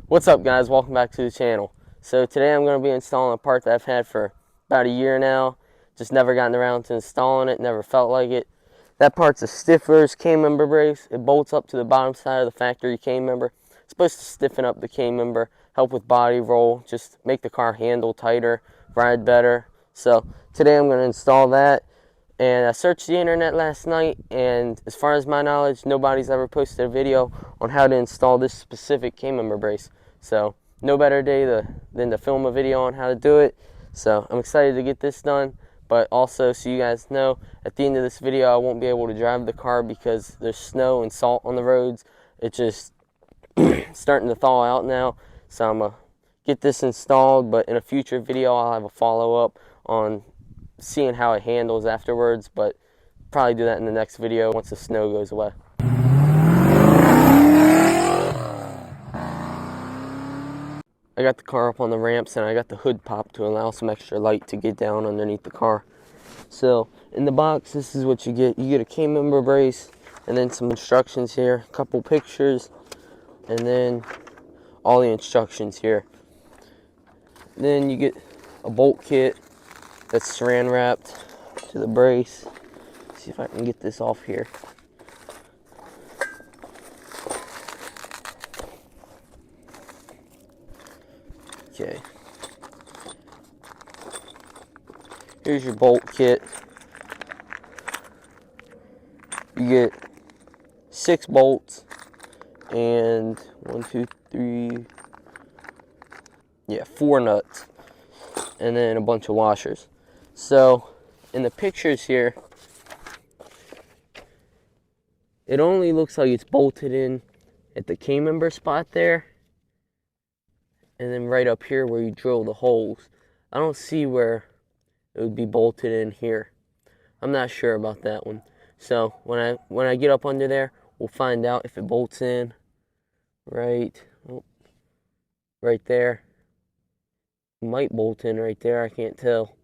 What's up, guys? Welcome back to the channel. So today I'm going to be installing a part that I've had for about a year now. Just never gotten around to installing it, never felt like it. That part's a Stifflers K-member brace. It bolts up to the bottom side of the factory K-member. It's supposed to stiffen up the K-member, help with body roll, just make the car handle tighter, ride better. So today I'm going to install that. And I searched the internet last night, and as far as my knowledge, nobody's ever posted a video on how to install this specific K-member brace. So no better day than to film a video on how to do it. So I'm excited to get this done. But also, so you guys know, at the end of this video, I won't be able to drive the car because there's snow and salt on the roads. It's just starting to thaw out now. So I'm going to get this installed, but in a future video, I'll have a follow-up on seeing how it handles afterwards, but probably do that in the next video once the snow goes away. I got the car up on the ramps and I got the hood popped to allow some extra light to get down underneath the car. So in the box, this is what you get. You get a K-member brace and then some instructions here, a couple pictures, and then all the instructions here. Then you get a bolt kit that's saran wrapped to the brace. Let's see if I can get this off here. Okay. Here's your bolt kit. You get 6 bolts and 4 nuts, and then a bunch of washers. So in the pictures here, it only looks like it's bolted in at the K-member spot there, and then right up here where you drill the holes. I don't see where it would be bolted in here. I'm not sure about that one. So when I get up under there, we'll find out if it bolts in right there. It might bolt in right there, I can't tell.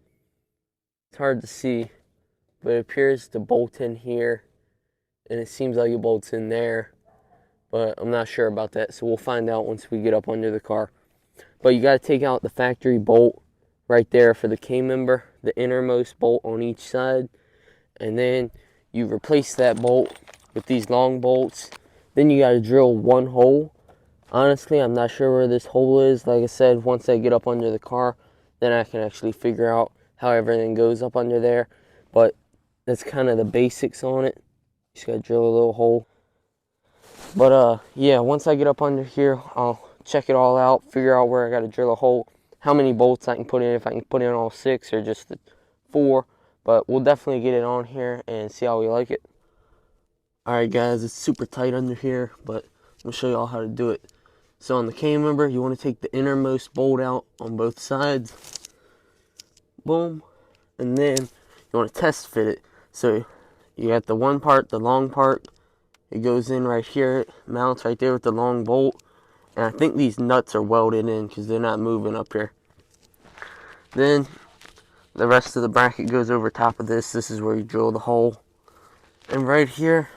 It's hard to see, but it appears to bolt in here, and it seems like it bolts in there, but I'm not sure about that, so we'll find out once we get up under the car. But you got to take out the factory bolt right there for the K-member, the innermost bolt on each side, and then you replace that bolt with these long bolts. Then you got to drill one hole. Honestly, I'm not sure where this hole is. Like I said, once I get up under the car, then I can actually figure out how everything goes up under there. But that's kind of the basics on it. Just got to drill a little hole. But yeah, once I get up under here, I'll check it all out, figure out where I got to drill a hole, how many bolts I can put in, if I can put in all 6 or just the 4. But we'll definitely get it on here and see how we like it. Alright guys, it's super tight under here, but I'm going to show you all how to do it. So on the K-member, you want to take the innermost bolt out on both sides. Boom. And then you want to test fit it. So you got the one part, the long part. It goes in right here. It mounts right there with the long bolt. And I think these nuts are welded in because they're not moving up here. Then the rest of the bracket goes over top of this. This is where you drill the hole. And right here,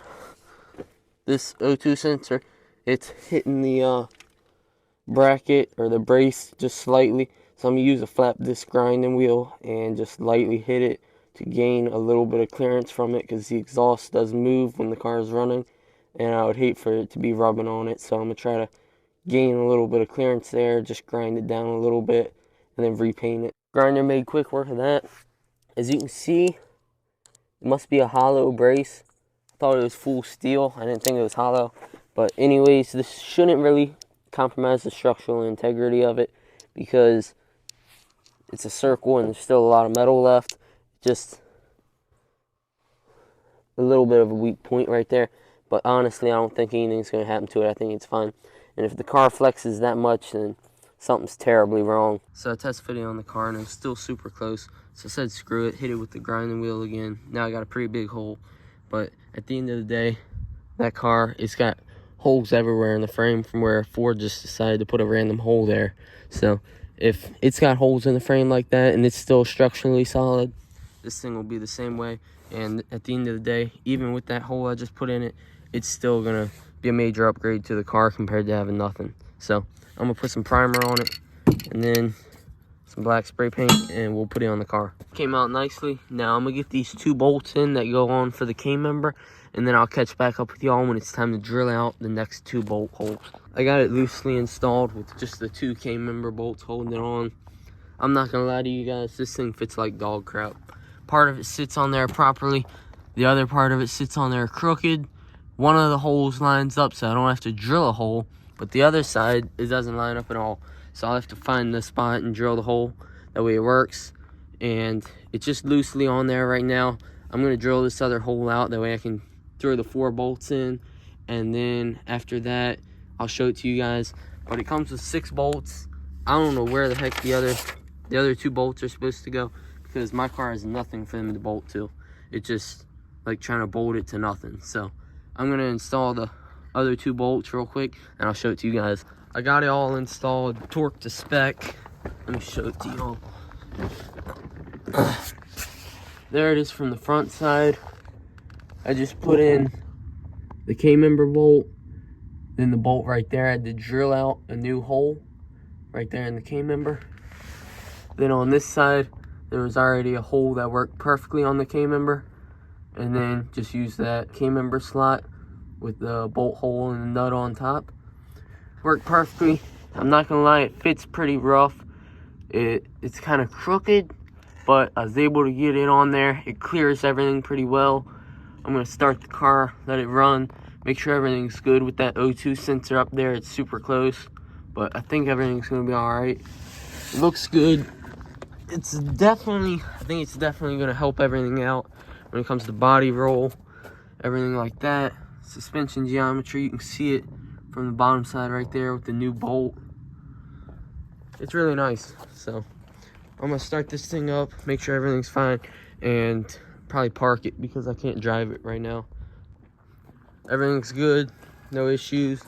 this O2 sensor, it's hitting the bracket or the brace just slightly. So I'm going to use a flap disc grinding wheel and just lightly hit it to gain a little bit of clearance from it, because the exhaust does move when the car is running, and I would hate for it to be rubbing on it. So I'm going to try to gain a little bit of clearance there, just grind it down a little bit, and then repaint it. Grinder made quick work of that. As you can see, it must be a hollow brace. I thought it was full steel. I didn't think it was hollow. But anyways, this shouldn't really compromise the structural integrity of it, because it's a circle and there's still a lot of metal left. Just a little bit of a weak point right there. But honestly, I don't think anything's going to happen to it. I think it's fine. And if the car flexes that much, then something's terribly wrong. So I test fitted on the car and it was still super close. So I said screw it, hit it with the grinding wheel again. Now I got a pretty big hole. But at the end of the day, that car, it's got holes everywhere in the frame from where Ford just decided to put a random hole there. So if it's got holes in the frame like that and it's still structurally solid, this thing will be the same way. And at the end of the day, even with that hole I just put in it, it's still gonna be a major upgrade to the car compared to having nothing. So I'm gonna put some primer on it and then some black spray paint, and we'll put it on the car. Came out nicely. Now I'm gonna get these 2 bolts in that go on for the K-member, and then I'll catch back up with y'all when it's time to drill out the next 2 bolt holes. I got it loosely installed with just the 2 K-member bolts holding it on. I'm not gonna lie to you guys, this thing fits like dog crap. Part of it sits on there properly, the other part of it sits on there crooked. One of the holes lines up so I don't have to drill a hole, but the other side, it doesn't line up at all. So I'll have to find the spot and drill the hole. That way it works. And it's just loosely on there right now. I'm gonna drill this other hole out. That way I can throw the 4 bolts in. And then after that, I'll show it to you guys. But it comes with 6 bolts. I don't know where the heck the other 2 bolts are supposed to go, because my car has nothing for them to bolt to. It's just like trying to bolt it to nothing. So I'm gonna install the other 2 bolts real quick and I'll show it to you guys. I got it all installed, torqued to spec. Let me show it to y'all. There it is from the front side. I just put in the K-member bolt, then the bolt right there. I had to drill out a new hole right there in the K-member. Then on this side, there was already a hole that worked perfectly on the K-member, and then just use that K-member slot with the bolt hole and the nut on top. Worked perfectly. I'm not gonna lie, it fits pretty rough. It's kind of crooked, but I was able to get it on there. It clears everything pretty well. I'm gonna start the car, let it run, make sure everything's good with that O2 sensor up there. It's super close, but I think everything's gonna be all right. It looks good. I think it's definitely gonna help everything out when it comes to body roll, everything like that. Suspension geometry, you can see it from the bottom side right there with the new bolt. It's really nice. So I'm gonna start this thing up, make sure everything's fine, and probably park it because I can't drive it right now. Everything's good, no issues.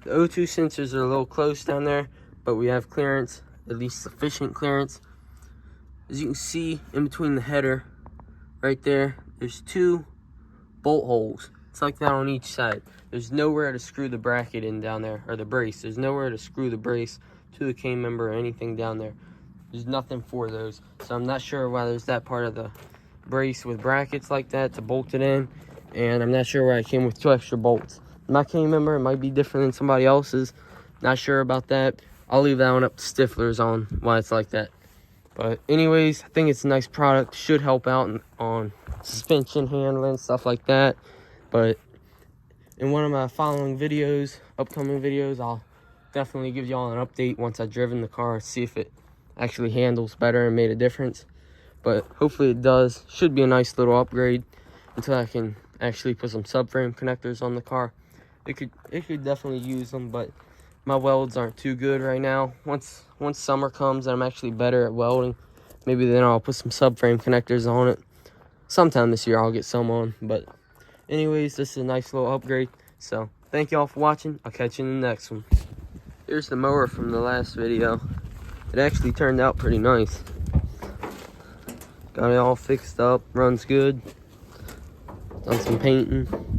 The O2 sensors are a little close down there, but we have clearance, at least sufficient clearance. As you can see, in between the header right there, there's 2 bolt holes. It's like that on each side. There's nowhere to screw the bracket in down there, or the brace. There's nowhere to screw the brace to the K-member or anything down there. There's nothing for those. So I'm not sure why there's that part of the brace with brackets like that to bolt it in. And I'm not sure why I came with 2 extra bolts. My K-member, it might be different than somebody else's. Not sure about that. I'll leave that one up to Stifflers on why it's like that. But anyways, I think it's a nice product. Should help out on suspension handling, stuff like that. But in one of my following videos, upcoming videos, I'll definitely give y'all an update once I've driven the car, see if it actually handles better and made a difference. But hopefully it does. Should be a nice little upgrade until I can actually put some subframe connectors on the car. It could definitely use them, but my welds aren't too good right now. Once summer comes and I'm actually better at welding, maybe then I'll put some subframe connectors on it. Sometime this year I'll get some on. But anyways, this is a nice little upgrade. So thank y'all for watching. I'll catch you in the next one. Here's the mower from the last video. It actually turned out pretty nice. Got it all fixed up, runs good. Done some painting.